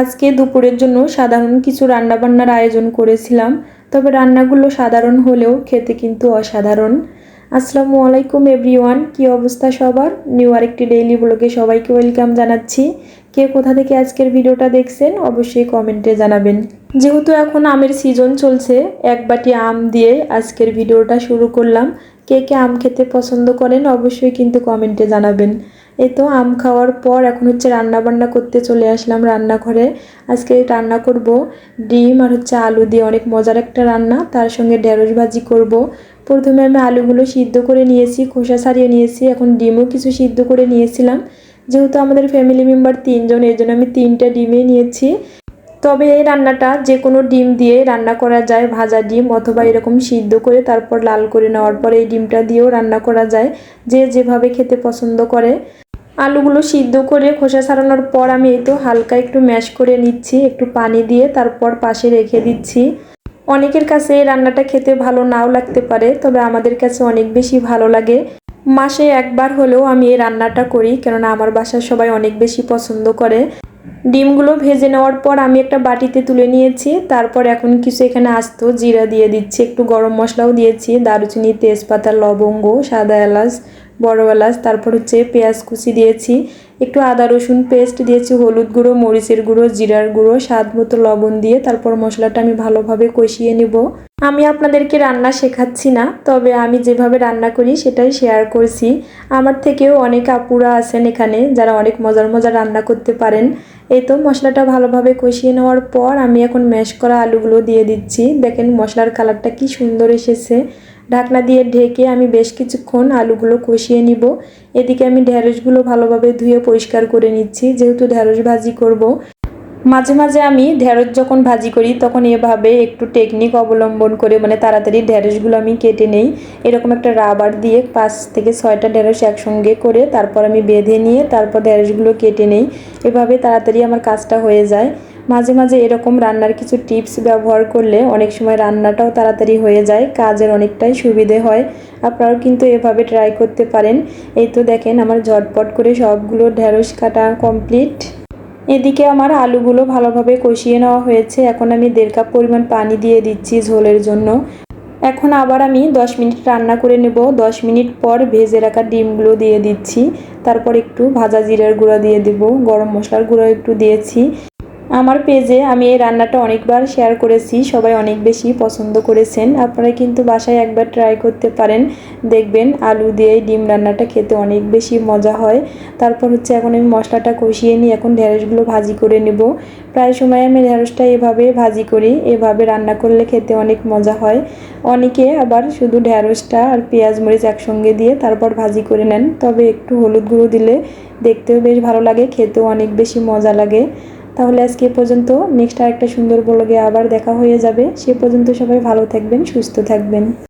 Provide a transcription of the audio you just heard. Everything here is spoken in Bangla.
আজকে দুপুরের জন্য সাধারণ কিছু রান্নাবান্নার আয়োজন করেছিলাম, তবে রান্নাগুলো সাধারণ হলেও খেতে কিন্তু অসাধারণ। আসসালামু আলাইকুম এভরিওয়ান, কি অবস্থা সবার? নিউ আরেকটি ডেইলি ব্লগে সবাইকে ওয়েলকাম জানাচ্ছি। কে কোথা থেকে আজকের ভিডিওটা দেখছেন অবশ্যই কমেন্টে জানাবেন। যেহেতু এখন আমের সিজন চলছে, এক বাটি আম দিয়ে আজকের ভিডিওটা শুরু করলাম। কে কে আম খেতে পছন্দ করেন অবশ্যই কিন্তু কমেন্টে জানাবেন। এই তো আম খাওয়ার পর এখন রান্না বান্না করতে চলে আসলাম রান্নাঘরে। আজকে রান্না করব ডিম আর আলু দিয়ে অনেক মজার একটা রান্না, তার সঙ্গে ঢেঁড়স ভাজি করব। প্রথমে আমি আলুগুলো সিদ্ধ করে নিয়েছি, খোসা ছাড়িয়ে নিয়েছি। এখন ডিমও কিছু সিদ্ধ করে নিয়েছিলাম। যেহেতু আমাদের ফ্যামিলি মেম্বার 3 জন, এর জন্য আমি 3টা ডিমে নিয়েছি। তবে এই রান্নাটা যে কোনো ডিম দিয়ে রান্না করা যায়, ভাজা ডিম অথবা এরকম সিদ্ধ করে তারপর লাল করে নেওয়ার পর এই ডিমটা দিয়েও রান্না করা যায়, যে যেভাবে খেতে পছন্দ করে। আলুগুলো সিদ্ধ করে খোসা ছাড়ানোর পর আমি এই তো হালকা একটু ম্যাশ করে নিচ্ছি, একটু পানি দিয়ে তারপর পাশে রেখে দিচ্ছি। অনেকের কাছে এই রান্নাটা খেতে ভালো নাও লাগতে পারে, তবে আমাদের কাছে অনেক বেশি ভালো লাগে। মাসে একবার হলেও আমি এই রান্নাটা করি, কেননা আমার বাসার সবাই অনেক বেশি পছন্দ করে। ডিমগুলো ভেজে নেওয়ার পর আমি একটা বাটিতে তুলে নিয়েছি। তারপর এখন কিছু এখানে আস্ত জিরা দিয়ে দিচ্ছি, একটু গরম মশলাও দিয়েছি, দারুচিনি, তেজপাতা, লবঙ্গ, সাদা এলাচ, বড় এলাচ, তারপর পেঁয়াজ কুচি দিয়েছি, একটু আদা রসুন পেস্ট দিয়েছি, হলুদ গুঁড়ো, মরিচের গুঁড়ো, জিরার গুঁড়ো, স্বাদ মতো লবণ দিয়ে তারপর মশলাটা আমি ভালোভাবে কষিয়ে নেব। আমি আপনাদেরকে রান্না শেখাচ্ছি না, তবে আমি যেভাবে রান্না করি সেটাই শেয়ার করছি। আমার থেকেও অনেক আপুরা আছেন এখানে যারা অনেক মজার মজার রান্না করতে পারেন। এই তো মশলাটা ভালোভাবে কষিয়ে নেওয়ার পর আমি এখন ম্যাশ করা আলুগুলো দিয়ে দিচ্ছি। দেখেন মশলার কালারটা কি সুন্দর এসেছে। ঢাকনা দিয়ে ঢেকে আমি বেশ কিছুক্ষণ আলুগুলো কষিয়ে নিব। এদিকে আমি ঢেঁড়সগুলো ভালোভাবে ধুয়ে পরিষ্কার করে নিচ্ছি, যেহেতু ঢেঁড়স ভাজি করব। মাঝে মাঝে আমি ঢেঁড়স যখন ভাজি করি তখন এভাবে একটু টেকনিক অবলম্বন করে তাড়াতাড়ি ঢেঁড়সগুলো আমি কেটে নেই। এরকম একটা রাবার দিয়ে 5 থেকে 6টা ঢেঁড়স একসঙ্গে করে তারপর আমি বেঁধে নিয়ে তারপর ঢেঁড়সগুলো কেটে নেই। এভাবে তাড়াতাড়ি আমার কাজটা হয়ে যায়। মাঝে মাঝে এরকম রান্নার কিছু টিপস ব্যবহার করলে অনেক সময় রান্নাটাও তাড়াতাড়ি হয়ে যায়, কাজের অনেকটাই সুবিধে হয়। আপনারাও কিন্তু এভাবে ট্রাই করতে পারেন। এই তো দেখেন আমার ঝটপট করে সবগুলো ঢেঁড়স কাটা কমপ্লিট। এদিকে আমার আলুগুলো ভালোভাবে কষিয়ে নেওয়া হয়েছে। এখন আমি 1.5 কাপ পরিমাণ পানি দিয়ে দিচ্ছি ঝোলের জন্য। এখন আবার আমি 10 মিনিট রান্না করে নেব। 10 মিনিট পর ভেজে রাখা ডিমগুলো দিয়ে দিচ্ছি। তারপর একটু ভাজা জিরার গুঁড়া দিয়ে দেব, গরম মশলার গুঁড়ো একটু দিয়েছি। আমার পেজে আমি এই রান্নাটা অনেকবার শেয়ার করেছি, সবাই অনেক বেশি পছন্দ করেছেন। আপনারা কিন্তু বাসায় একবার ট্রাই করতে পারেন, দেখবেন আলু দিয়ে ডিম রান্নাটা খেতে অনেক বেশি মজা হয়। তারপর এখন আমি মশলাটা কষিয়ে নিয়ে এখন ঢেঁড়সগুলো ভাজি করে নেব। প্রায় সময় আমি ঢেঁড়সটা এভাবে ভাজি করি, এভাবে রান্না করলে খেতে অনেক মজা হয়। অনেকে আবার শুধু ঢেঁড়সটা আর পেঁয়াজ মরিচ একসঙ্গে দিয়ে তারপর ভাজি করে নেন, তবে একটু হলুদ গুঁড়ো দিলে দেখতেও বেশ ভালো লাগে, খেতেও অনেক বেশি মজা লাগে। তাহলে আজকে পর্যন্ত, নেক্সট আরেকটা সুন্দর ব্লগে আবার দেখা হয়ে যাবে। সে পর্যন্ত সবাই ভালো থাকবেন, সুস্থ থাকবেন।